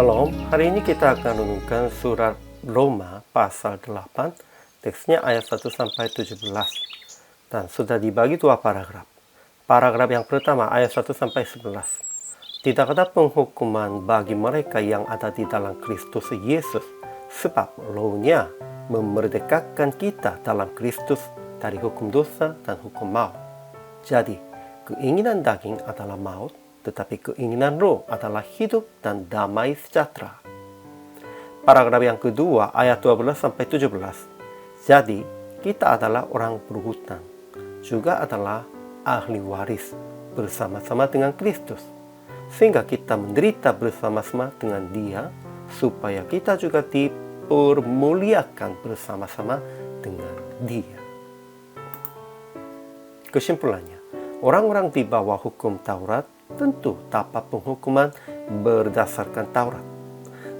Shalom, hari ini kita akan renungkan surat Roma pasal 8, teksnya ayat 1-17. Dan sudah dibagi dua paragraf. Paragraf yang pertama ayat 1-11. Tidak ada penghukuman bagi mereka yang ada di dalam Kristus Yesus, sebab Law-Nya memerdekakan kita dalam Kristus dari hukum dosa dan hukum maut. Jadi, keinginan daging adalah maut, tetapi keinginan roh adalah hidup dan damai sejahtera. Paragraf yang kedua ayat 12-17. Jadi, kita adalah orang berhutang, juga adalah ahli waris bersama-sama dengan Kristus, sehingga kita menderita bersama-sama dengan Dia, supaya kita juga dipermuliakan bersama-sama dengan Dia. Kesimpulannya, orang-orang di bawah hukum Taurat tentu dapat penghukuman berdasarkan Taurat.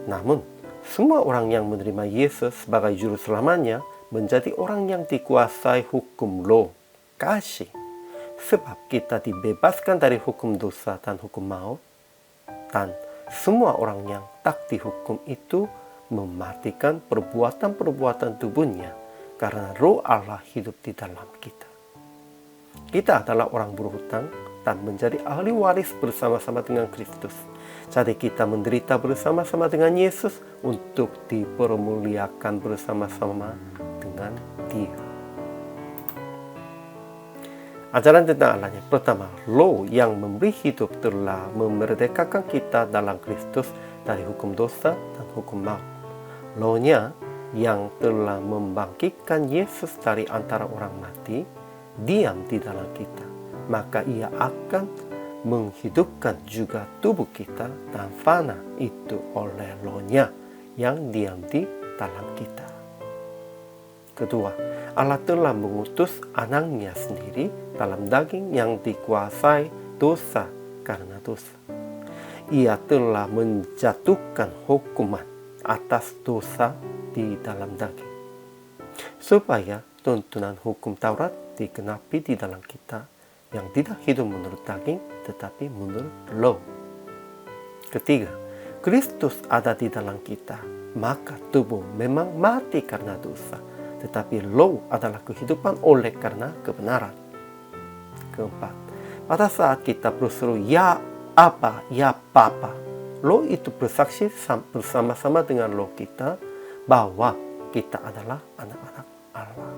Namun, semua orang yang menerima Yesus sebagai juru selamanya menjadi orang yang dikuasai hukum Law, kasih. Sebab kita dibebaskan dari hukum dosa dan hukum maut, dan semua orang yang tak dihukum itu mematikan perbuatan-perbuatan tubuhnya karena Roh Allah hidup di dalam kita. Kita adalah orang berhutang dan menjadi ahli waris bersama-sama dengan Kristus. Jadi kita menderita bersama-sama dengan Yesus untuk dipermuliakan bersama-sama dengan Dia. Ajaran tentang Allahnya. Pertama, Law yang memberi hidup telah memerdekakan kita dalam Kristus dari hukum dosa dan hukum maut. Law-Nya yang telah membangkitkan Yesus dari antara orang mati diam di dalam kita, maka Ia akan menghidupkan juga tubuh kita dan fana itu oleh Law-Nya yang diam di dalam kita. Kedua, Allah telah mengutus Anaknya sendiri dalam daging yang dikuasai dosa karena dosa. Ia telah menjatuhkan hukuman atas dosa di dalam daging, supaya tuntunan hukum Taurat digenapi di dalam kita yang tidak hidup menurut daging tetapi menurut Law. Ketiga, Kristus ada di dalam kita, maka tubuh memang mati karena dosa, tetapi Law adalah kehidupan oleh karena kebenaran. Keempat, pada saat kita berseru ya apa, ya Bapa, Law itu bersaksi bersama-sama dengan Law kita bahwa kita adalah anak-anak Allah.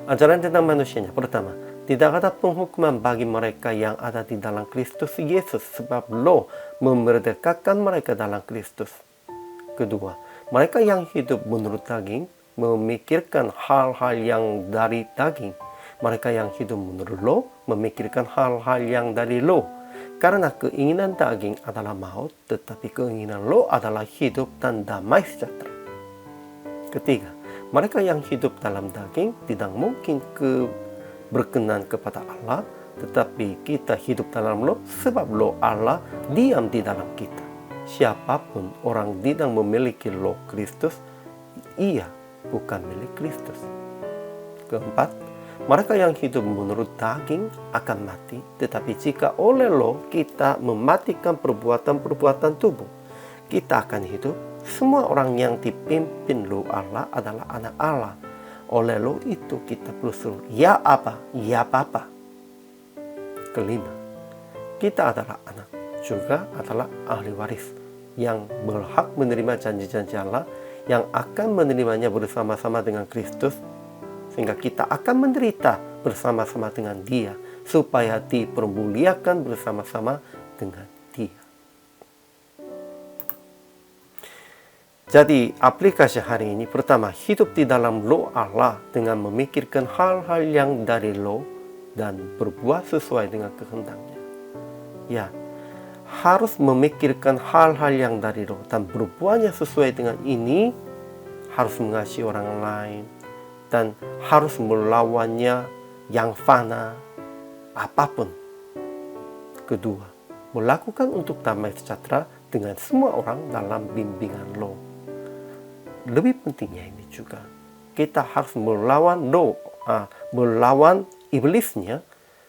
Ajaran tentang manusianya. Pertama, tidak ada penghukuman bagi mereka yang ada di dalam Kristus Yesus, sebab Law memerdekakan mereka dalam Kristus. Kedua, mereka yang hidup menurut daging memikirkan hal-hal yang dari daging. Mereka yang hidup menurut Law memikirkan hal-hal yang dari Law. Karena keinginan daging adalah maut, tetapi keinginan Law adalah hidup dan damai sejahtera. Ketiga, mereka yang hidup dalam daging tidak mungkin berkenan kepada Allah, tetapi kita hidup dalam Law sebab Law Allah diam di dalam kita. Siapapun orang tidak memiliki Law Kristus, ia bukan milik Kristus. Keempat, mereka yang hidup menurut daging akan mati, tetapi jika oleh Law kita mematikan perbuatan-perbuatan tubuh, kita akan hidup. Semua orang yang dipimpin Law Allah adalah anak Allah. Oleh Law itu kita berseru ya Aba, ya Bapa. Kelima, kita adalah anak, juga adalah ahli waris yang berhak menerima janji-janji Allah, yang akan menerimanya bersama-sama dengan Kristus, sehingga kita akan menderita bersama-sama dengan Dia, supaya dipermuliakan bersama-sama dengan Dia. Jadi, aplikasi hari ini pertama, hidup di dalam Law Allah dengan memikirkan hal-hal yang dari Law dan berbuat sesuai dengan kehendaknya. Ya, harus memikirkan hal-hal yang dari Law dan berbuatnya sesuai dengan ini, harus mengasihi orang lain, dan harus melawannya yang fana, apapun. Kedua, melakukan untuk damai sejahtera dengan semua orang dalam bimbingan Law. Lebih pentingnya ini juga, kita harus melawan iblisnya,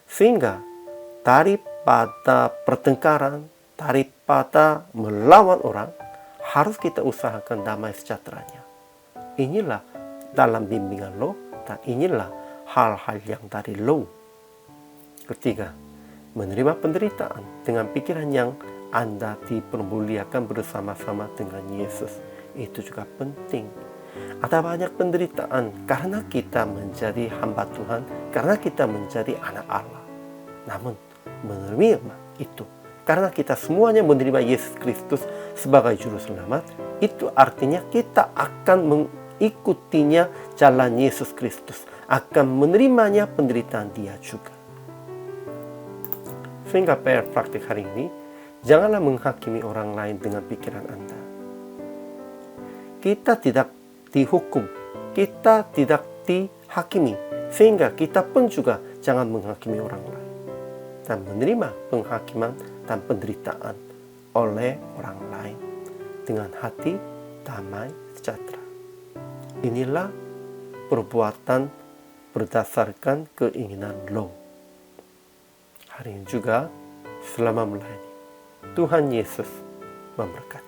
sehingga daripada pertengkaran, daripada melawan orang, harus kita usahakan damai sejahteranya. Inilah dalam bimbingan Law, dan inilah hal-hal yang dari Law. Ketiga, menerima penderitaan dengan pikiran yang Anda dipermuliakan bersama-sama dengan Yesus. Itu juga penting. Ada banyak penderitaan karena kita menjadi hamba Tuhan, karena kita menjadi anak Allah. Namun, menerima itu, karena kita semuanya menerima Yesus Kristus sebagai Juru Selamat, itu artinya kita akan mengikutinya jalan Yesus Kristus, akan menerimanya penderitaan Dia juga. Sehingga PR praktik hari ini, janganlah menghakimi orang lain dengan pikiran Anda. Kita tidak dihukum, kita tidak dihakimi, sehingga kita pun juga jangan menghakimi orang lain dan menerima penghakiman dan penderitaan oleh orang lain dengan hati damai sejahtera. Inilah perbuatan berdasarkan keinginan Law. Hari ini juga, selamat melayani. Tuhan Yesus memberkati.